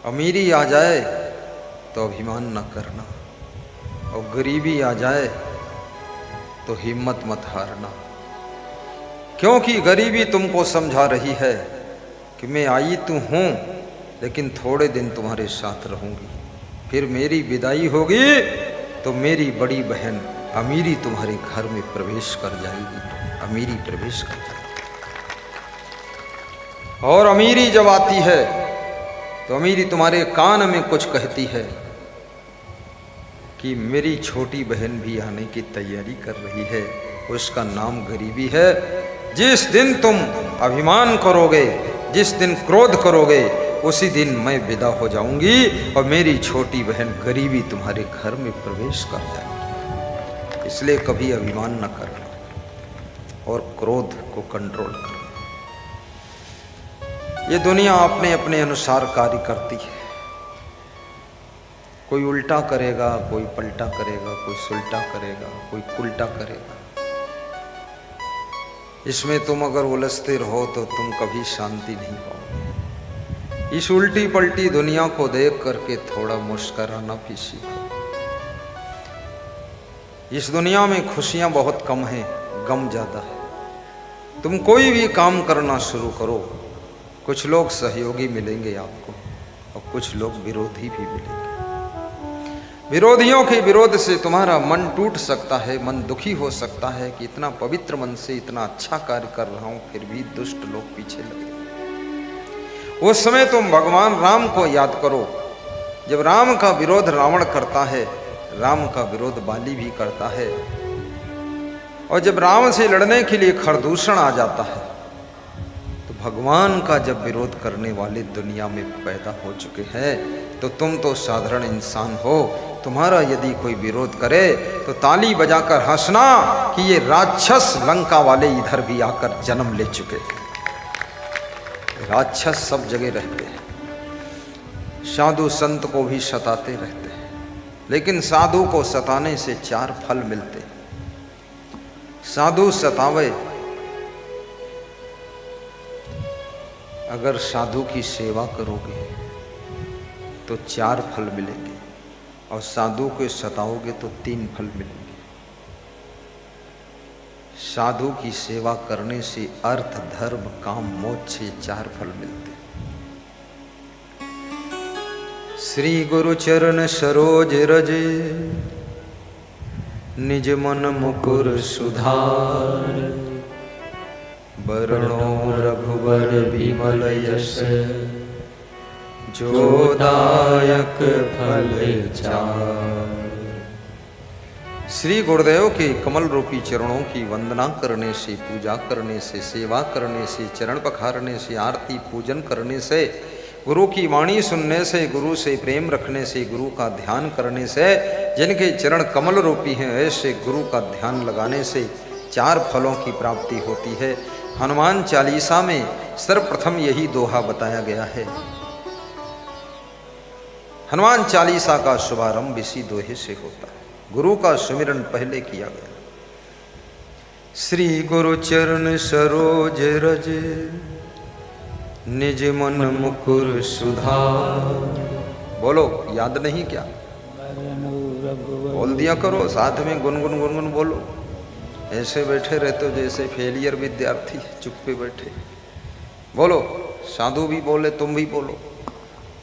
अमीरी आ जाए तो अभिमान न करना, और गरीबी आ जाए तो हिम्मत मत हारना, क्योंकि गरीबी तुमको समझा रही है कि मैं आई तो हूँ लेकिन थोड़े दिन तुम्हारे साथ रहूंगी, फिर मेरी विदाई होगी तो मेरी बड़ी बहन अमीरी तुम्हारे घर में प्रवेश कर जाएगी, अमीरी प्रवेश कर जाएगी। और अमीरी जब आती है तो अमीरी तुम्हारे कान में कुछ कहती है कि मेरी छोटी बहन भी आने की तैयारी कर रही है, उसका नाम गरीबी है। जिस दिन तुम अभिमान करोगे, जिस दिन क्रोध करोगे, उसी दिन मैं विदा हो जाऊंगी और मेरी छोटी बहन गरीबी तुम्हारे घर में प्रवेश कर जाएगी। इसलिए कभी अभिमान न करना और क्रोध को कंट्रोल करना। ये दुनिया अपने अपने अनुसार कार्य करती है, कोई उल्टा करेगा, कोई पलटा करेगा, कोई सुलटा करेगा, कोई उल्टा करेगा। इसमें तुम अगर उलझते रहो तो तुम कभी शांति नहीं पाओगे। इस उल्टी पलटी दुनिया को देख करके थोड़ा मुस्कुराना भी सीखो। इस दुनिया में खुशियां बहुत कम हैं, गम ज्यादा है। तुम कोई भी काम करना शुरू करो, कुछ लोग सहयोगी मिलेंगे आपको और कुछ लोग विरोधी भी मिलेंगे। विरोधियों के विरोध से तुम्हारा मन टूट सकता है, मन दुखी हो सकता है कि इतना पवित्र मन से इतना अच्छा कार्य कर रहा हूं, फिर भी दुष्ट लोग पीछे लगे। उस समय तुम भगवान राम को याद करो। जब राम का विरोध रावण करता है, राम का विरोध बाली भी करता है, और जब राम से लड़ने के लिए खरदूषण आ जाता है, तो भगवान का जब विरोध करने वाले दुनिया में पैदा हो चुके हैं, तो तुम तो साधारण इंसान हो। तुम्हारा यदि कोई विरोध करे तो ताली बजाकर हंसना कि ये राक्षस लंका वाले इधर भी आकर जन्म ले चुके हैं। राक्षस सब जगह रहते हैं, साधु संत को भी सताते रहते हैं, लेकिन साधु को सताने से 4 फल मिलते हैं। साधु सतावे, अगर साधु की सेवा करोगे तो 4 फल मिलेंगे, और साधु को सताओगे तो 3 फल मिलेंगे। साधु की सेवा करने से अर्थ, धर्म, काम, मोक्ष, 4 फल मिलते। श्री गुरु चरण सरोज रजे, निज मन मुकुर सुधार, बरनो रघुवर विमल यश, जो दायक फल चार। श्री गुरुदेव के कमल रूपी चरणों की वंदना करने से, पूजा करने से, सेवा करने से, चरण पखारने से, आरती पूजन करने से, गुरु की वाणी सुनने से, गुरु से प्रेम रखने से, गुरु का ध्यान करने से, जिनके चरण कमल रूपी हैं ऐसे गुरु का ध्यान लगाने से 4 फलों की प्राप्ति होती है। हनुमान चालीसा में सर्वप्रथम यही दोहा बताया गया है। हनुमान चालीसा का शुभारंभ इसी दोहे से होता है। गुरु का सुमिरन पहले किया गया। श्री गुरु चरण सरोज रज, निज मन मुकुर सुधार। बोलो, याद नहीं क्या? बोल दिया करो, साथ में गुनगुन गुनगुन बोलो। ऐसे बैठे रहते हो जैसे फेलियर विद्यार्थी, चुप पे बैठे। बोलो, साधु भी बोले, तुम भी बोलो।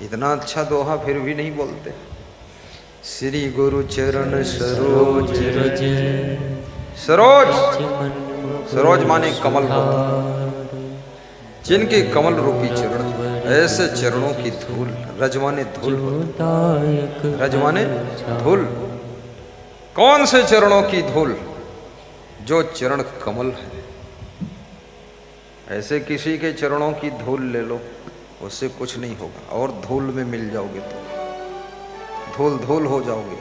इतना अच्छा दोहा फिर भी नहीं बोलते। श्री गुरु चरण सरोज रज, सरोज, सरोज माने कमल होता, जिनके कमल रूपी चरण, ऐसे चरणों की धूल, रज माने धूल होता, रज माने धूल। कौन से चरणों की धूल? जो चरण कमल है। ऐसे किसी के चरणों की धूल ले लो, उससे कुछ नहीं होगा, और धूल में मिल जाओगे तो धूल धूल हो जाओगे,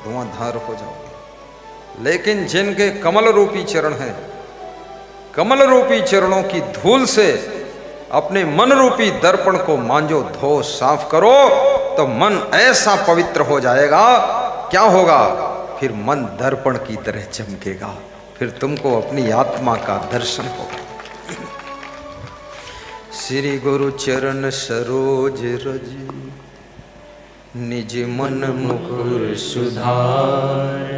धुआंधार हो जाओगे। लेकिन जिनके कमल रूपी चरण हैं, कमल रूपी चरणों की धूल से अपने मन रूपी दर्पण को मांजो, धो, साफ करो, तो मन ऐसा पवित्र हो जाएगा। क्या होगा? फिर मन दर्पण की तरह चमकेगा, फिर तुमको अपनी आत्मा का दर्शन होगा। श्री गुरु चरण सरोज रज निज मन मुकुर सुधार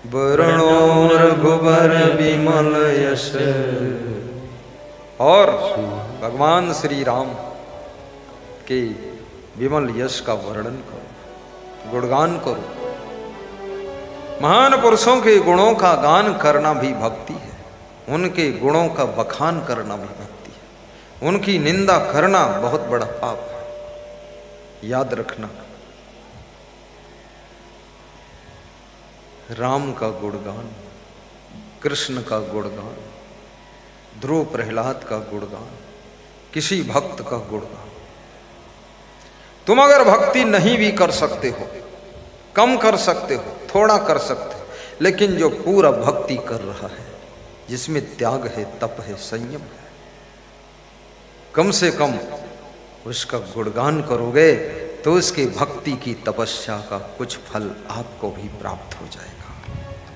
वरणो रघुबर विमल यश। और भगवान श्री राम के विमल यश का वर्णन करो, गुणगान करो। महान पुरुषों के गुणों का गान करना भी भक्ति है, उनके गुणों का बखान करना भी भक्ति है। उनकी निंदा करना बहुत बड़ा पाप है, याद रखना। राम का गुणगान, कृष्ण का गुणगान, ध्रुव प्रहलाद का गुणगान, किसी भक्त का गुणगान। तुम अगर भक्ति नहीं भी कर सकते हो, कम कर सकते हो, थोड़ा कर सकते हो, लेकिन जो पूरा भक्ति कर रहा है, जिसमें त्याग है, तप है, संयम है, कम से कम उसका गुणगान करोगे तो उसके भक्ति की तपस्या का कुछ फल आपको भी प्राप्त हो जाएगा,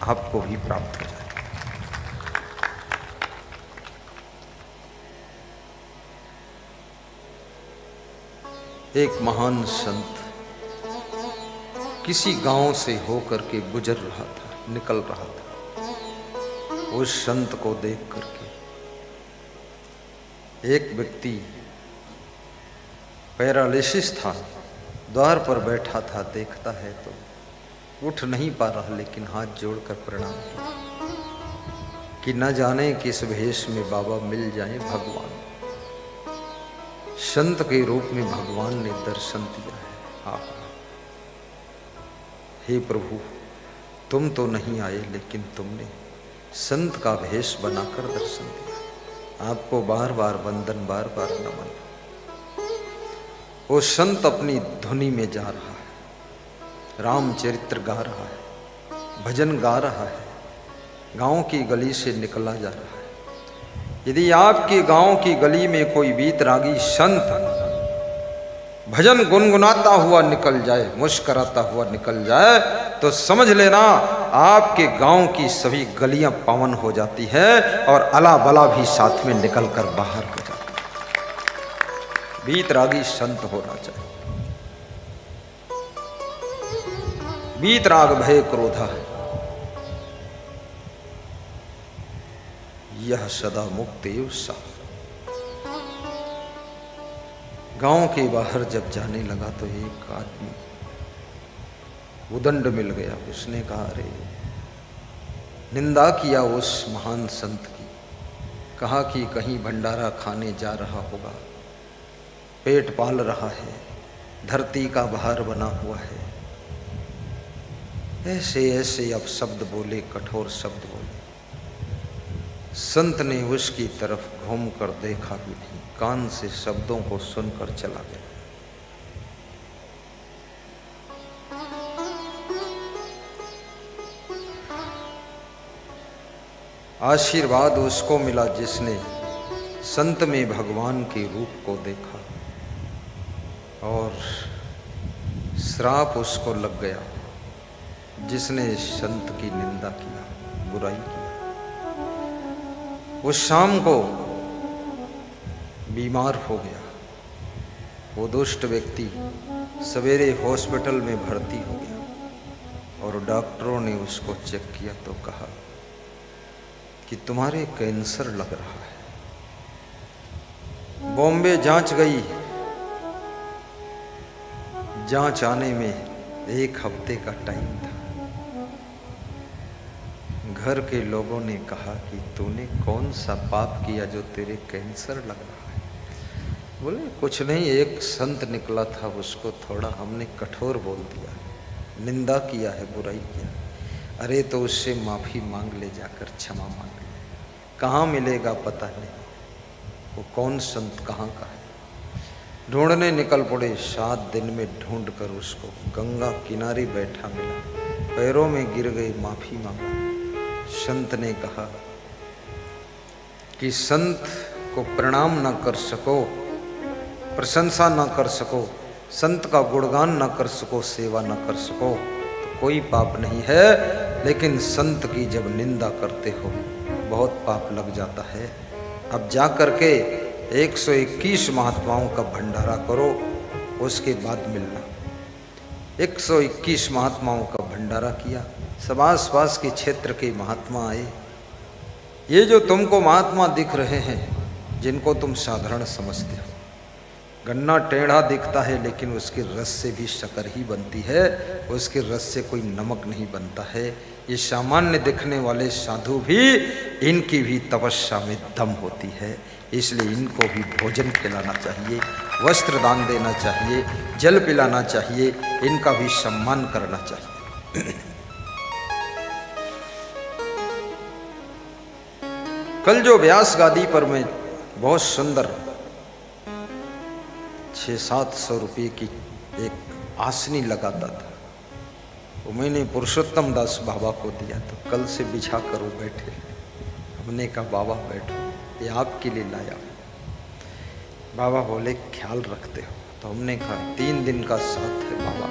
आपको भी प्राप्त हो जाएगा। एक महान संत किसी गांव से होकर के गुजर रहा था, निकल रहा था। उस संत को देख करके एक व्यक्ति पैरालिसिस था, द्वार पर बैठा था, देखता है तो उठ नहीं पा रहा, लेकिन हाथ जोड़कर प्रणाम किया कि न जाने किस भेष में बाबा मिल जाए भगवान। संत के रूप में भगवान ने दर्शन दिया है। आप हे प्रभु, तुम तो नहीं आए, लेकिन तुमने संत का भेष बनाकर दर्शन दिया। आपको बार बार वंदन, बार बार नमन। वो संत अपनी धुनी में जा रहा है, रामचरित्र गा रहा है, भजन गा रहा है, गांव की गली से निकला जा रहा है। यदि आपके गांव की गली में कोई वीतरागी संत भजन गुनगुनाता हुआ निकल जाए, मुस्कराता हुआ निकल जाए, तो समझ लेना आपके गांव की सभी गलियां पावन हो जाती है और अला बला भी साथ में निकलकर बाहर हो जाती है। वीतरागी संत होना चाहिए। वीतराग भय क्रोधा है, यह सदा मुक्त एव सा। गांव के बाहर जब जाने लगा तो एक आदमी उदंड मिल गया। उसने कहा, अरे, निंदा किया उस महान संत की, कहा कि कहीं भंडारा खाने जा रहा होगा, पेट पाल रहा है, धरती का भार बना हुआ है। ऐसे ऐसे अब शब्द बोले, कठोर शब्द बोले। संत ने उसकी तरफ घूम कर देखा भी नहीं, कान से शब्दों को सुनकर चला गया। आशीर्वाद उसको मिला जिसने संत में भगवान के रूप को देखा, और श्राप उसको लग गया जिसने संत की निंदा किया, बुराई की। उस शाम को बीमार हो गया। वो दुष्ट व्यक्ति सवेरे हॉस्पिटल में भर्ती हो गया और डॉक्टरों ने उसको चेक किया तो कहा कि तुम्हारे कैंसर लग रहा है। बॉम्बे जांच गई, जांच आने में 1 हफ्ते का टाइम था। घर के लोगों ने कहा कि तूने कौन सा पाप किया जो तेरे कैंसर लग रहा है। बोले, कुछ नहीं, एक संत निकला था, उसको थोड़ा हमने कठोर बोल दिया, निंदा किया है, बुराई किया। अरे तो उससे माफ़ी मांग ले, जाकर क्षमा मांग ले। कहाँ मिलेगा पता नहीं, वो कौन संत कहाँ का है। ढूंढने निकल पड़े। 7 दिन में ढूंढ कर उसको गंगा किनारे बैठा मिला, पैरों में गिर गए, माफ़ी मांगा। संत ने कहा कि संत को प्रणाम ना कर सको, प्रशंसा ना कर सको, संत का गुणगान ना कर सको, सेवा ना कर सको तो कोई पाप नहीं है, लेकिन संत की जब निंदा करते हो बहुत पाप लग जाता है। अब जा करके 121 महात्माओं का भंडारा करो, उसके बाद मिलना। 121 महात्माओं का भंडारा किया, सब आस पास के क्षेत्र के महात्मा आए। ये जो तुमको महात्मा दिख रहे हैं, जिनको तुम साधारण समझते हो, गन्ना टेढ़ा दिखता है लेकिन उसके रस से भी शक्कर ही बनती है, उसके रस से कोई नमक नहीं बनता है। ये सामान्य दिखने वाले साधु भी, इनकी भी तपस्या में दम होती है, इसलिए इनको भी भोजन खिलाना चाहिए, वस्त्र दान देना चाहिए, जल पिलाना चाहिए, इनका भी सम्मान करना चाहिए। कल जो व्यास गादी पर मैं बहुत सुंदर 600-700 रुपये की एक आसनी लगाता था, वो मैंने पुरुषोत्तम दास बाबा को दिया, तो कल से बिछा कर वो बैठे। हमने कहा बाबा बैठो, ये आपके लिए लाया। बाबा बोले ख्याल रखते हो, तो हमने कहा 3 दिन का साथ है बाबा,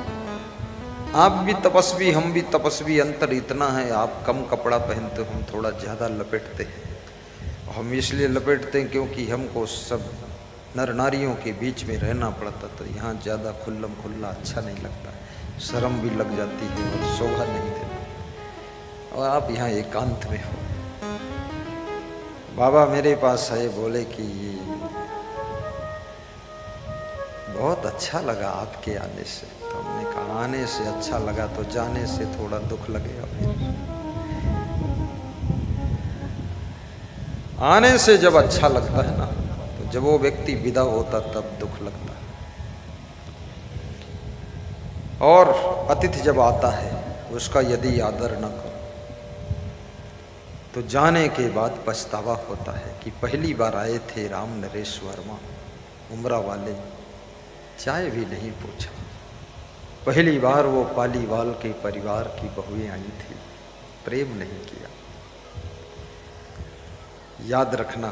आप भी तपस्वी हम भी तपस्वी, अंतर इतना है आप कम कपड़ा पहनते हो, हम थोड़ा ज़्यादा लपेटते हैं। हम इसलिए लपेटते हैं क्योंकि हमको सब नर नारियों के बीच में रहना पड़ता, तो यहाँ ज़्यादा खुल्लम खुल्ला अच्छा नहीं लगता, शर्म भी लग जाती है और शोभा नहीं देता, और आप यहाँ एकांत में हो। बाबा मेरे पास आए, बोले कि बहुत अच्छा लगा आपके आने से। तो हमने कहा आने से अच्छा लगा तो जाने से थोड़ा दुख लगेगा। फिर आने से जब अच्छा लगता है ना, तो जब वो व्यक्ति विदा होता तब दुख लगता है। और अतिथि जब आता है उसका यदि आदर न करो तो जाने के बाद पछतावा होता है कि पहली बार आए थे राम नरेश वर्मा, उमरा वाले, चाय भी नहीं पूछा। पहली बार वो पालीवाल के परिवार की बहुएं आई थी, प्रेम नहीं किया। याद रखना,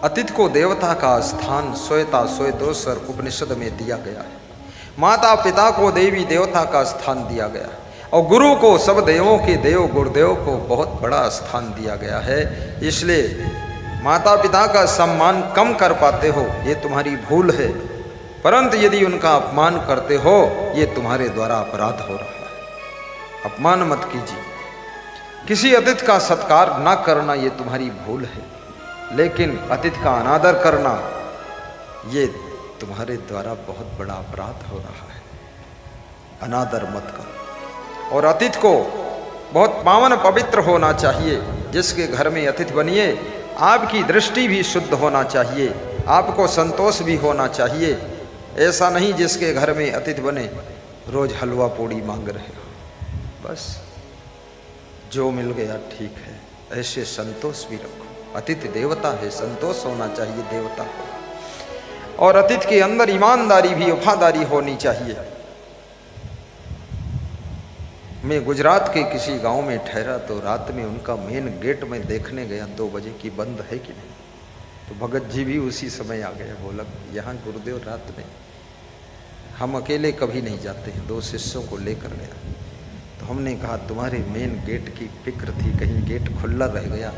अतिथि को देवता का स्थान श्वेता श्वेतोत्तर उपनिषद में दिया गया है। माता पिता को देवी देवता का स्थान दिया गया है, और गुरु को सब देवों के देव गुरुदेव को बहुत बड़ा स्थान दिया गया है। इसलिए माता पिता का सम्मान कम कर पाते हो ये तुम्हारी भूल है, परंतु यदि उनका अपमान करते हो ये तुम्हारे द्वारा अपराध हो रहा है। अपमान मत कीजिए, किसी अतिथि का सत्कार ना करना ये तुम्हारी भूल है, लेकिन अतिथि का अनादर करना ये तुम्हारे द्वारा बहुत बड़ा अपराध हो रहा है। अनादर मत करो। और अतिथि को बहुत पावन पवित्र होना चाहिए। जिसके घर में अतिथि बनिए आपकी दृष्टि भी शुद्ध होना चाहिए, आपको संतोष भी होना चाहिए। ऐसा नहीं जिसके घर में अतिथि बने रोज हलवा पूड़ी मांग रहे हो, बस जो मिल गया ठीक है, ऐसे संतोष भी रखो। अतिथि देवता है, संतोष होना चाहिए देवता को। और अतिथि के अंदर ईमानदारी भी, वफादारी होनी चाहिए। मैं गुजरात के किसी गांव में ठहरा तो रात में उनका मेन गेट में देखने गया 2 बजे की बंद है कि नहीं, तो भगत जी भी उसी समय आ गया। बोला यहाँ गुरुदेव रात में हम अकेले कभी नहीं जाते हैं, 2 शिष्यों को लेकर गया। तो हमने कहा तुम्हारे मेन गेट की फिक्र थी, कहीं गेट खुला रह गया।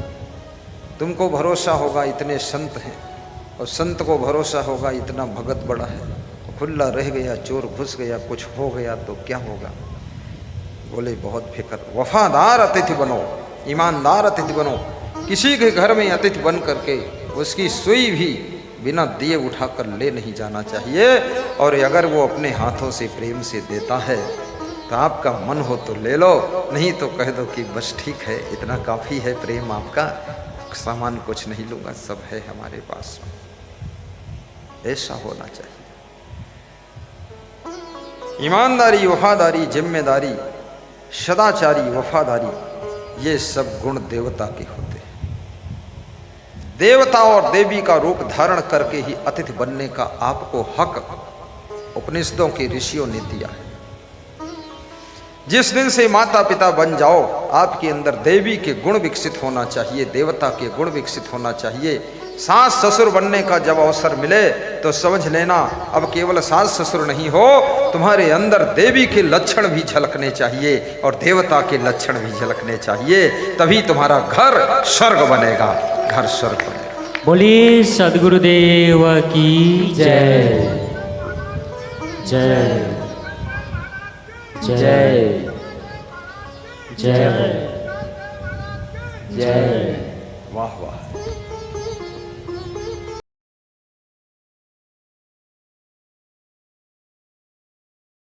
तुमको भरोसा होगा इतने संत हैं, और संत को भरोसा होगा इतना भगत बड़ा है, खुला रह गया, चोर घुस गया, कुछ हो गया तो क्या होगा। बोले बहुत फिक्र। वफादार अतिथि बनो, ईमानदार अतिथि बनो। किसी के घर में अतिथि बन करके उसकी सुई भी बिना दिए उठाकर ले नहीं जाना चाहिए। और अगर वो अपने हाथों से प्रेम से देता है तो आपका मन हो तो ले लो, नहीं तो कह दो कि बस ठीक है, इतना काफ़ी है प्रेम आपका, सामान कुछ नहीं लूँगा, सब है हमारे पास। ऐसा होना चाहिए। ईमानदारी, वफादारी, जिम्मेदारी, सदाचारी, वफादारी, ये सब गुण देवता के होते हैं। देवता और देवी का रूप धारण करके ही अतिथि बनने का आपको हक उपनिषदों के ऋषियों ने दिया है। जिस दिन से माता पिता बन जाओ, आपके अंदर देवी के गुण विकसित होना चाहिए, देवता के गुण विकसित होना चाहिए। सास ससुर बनने का जब अवसर मिले तो समझ लेना अब केवल सास ससुर नहीं हो, तुम्हारे अंदर देवी के लक्षण भी झलकने चाहिए और देवता के लक्षण भी झलकने चाहिए, तभी तुम्हारा घर स्वर्ग बनेगा। घर सर पड़ेगा। बोलिए सदगुरुदेव की जय जय जय जय जय। वाह वाह।